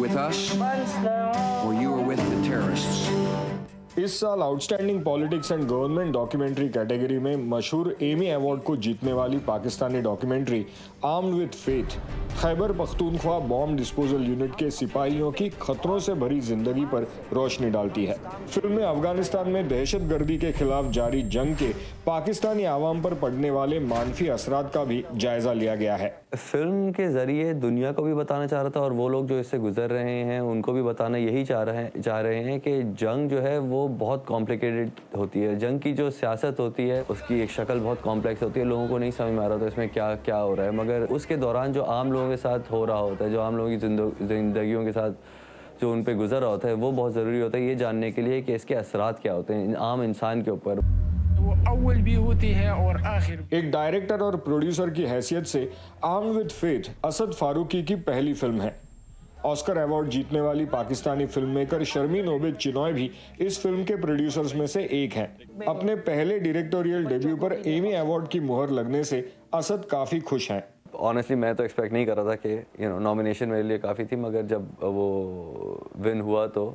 with us or you are with the terrorists. इस साल outstanding politics and government documentary category में मशहूर Emmy award को जीतने वाली Pakistani documentary armed with faith Khyber Pakhtunkhwa bomb disposal unit के सिपाहियों की खतरों से भरी जिंदगी पर रोशनी डालती है। फिल्म में अफगानिस्तान में दहशतगर्दी के खिलाफ जारी जंग के पाकिस्तानी आवाम पर पड़ने वाले मानफी असरात का भी जायजा लिया गया है। फिल्म के जरिए दुनिया को भी बताना चाह रहा था और वो लोग जो इससे गुजर रहे हैं उनको भी बताना यही चाह रहे हैं कि जंग जो है वो बहुत कॉम्प्लिकेटेड होती है। जंग की जो सियासत होती है उसकी एक शक्ल बहुत कॉम्प्लेक्स होती है। लोगों को नहीं समझ में आ रहा था इसमें क्या क्या हो रहा है, मगर उसके दौरान जो आम लोगों के साथ हो रहा होता है, जो आम लोगों की जिंदगियों के साथ जो उन पे गुजर रहा होता है, वो बहुत ज़रूरी होता है ये जानने के लिए कि इसके असरात क्या होते हैं आम इंसान के ऊपर। वो अव्वल भी होती है और आखिर। एक डायरेक्टर और प्रोड्यूसर की हैसियत से armed with faith Asad Farooqui की पहली फिल्म है। ऑस्कर अवार्ड जीतने वाली पाकिस्तानी फिल्म मेकर शर्मीन ओबेद चिनॉय भी इस फिल्म के प्रोड्यूसर्स में से एक हैं। अपने पहले डायरेक्टोरियल डेब्यू पर एमी अवार्ड की मुहर लगने से असद काफ़ी खुश हैं। ऑनेस्टली मैं तो एक्सपेक्ट नहीं कर रहा था कि नॉमिनेशन मेरे लिए काफ़ी थी, मगर जब वो विन हुआ तो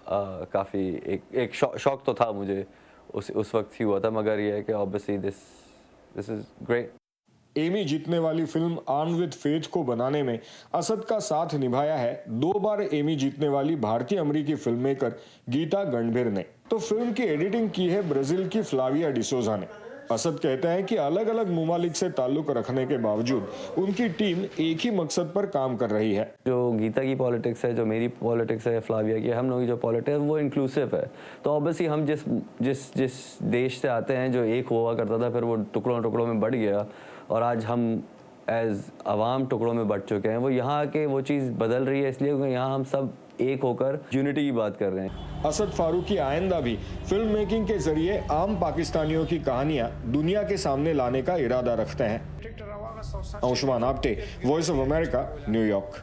काफ़ी एक शौक तो था मुझे उस वक्त ही हुआ था, मगर ये है कि obviously this is great. Emmy जीतने वाली फिल्म आर्म्ड विद फेथ को बनाने में असद का साथ निभाया है 2 बार एमी जीतने वाली भारतीय अमेरिकी फिल्म मेकर गीता गणभीर ने। तो फिल्म की एडिटिंग की है ब्राजील की फ्लाविया डिसोजा ने। असद कहते हैं कि अलग अलग ममालिक से ताल्लुक रखने के बावजूद उनकी टीम एक ही मकसद पर काम कर रही है। जो गीता की पॉलिटिक्स है, जो मेरी पॉलिटिक्स है, फ्लाविया की, हम लोग की जो पॉलिटिक्स है वो इंक्लूसिव है। तो ऑब्वियसली हम जिस देश से आते हैं जो एक हुआ करता था, फिर वो टुकड़ों टुकड़ों में बढ़ गया और आज हम एज अवाम टुकड़ों में बढ़ चुके हैं। वो यहाँ आके वो चीज़ बदल रही है, इसलिए क्योंकि यहाँ हम सब एक होकर यूनिटी की बात कर रहे हैं। असद फारूकी आइंदा भी फिल्म मेकिंग के जरिए आम पाकिस्तानियों की कहानियां दुनिया के सामने लाने का इरादा रखते हैं। Anshuman Apte, voice of America, New York.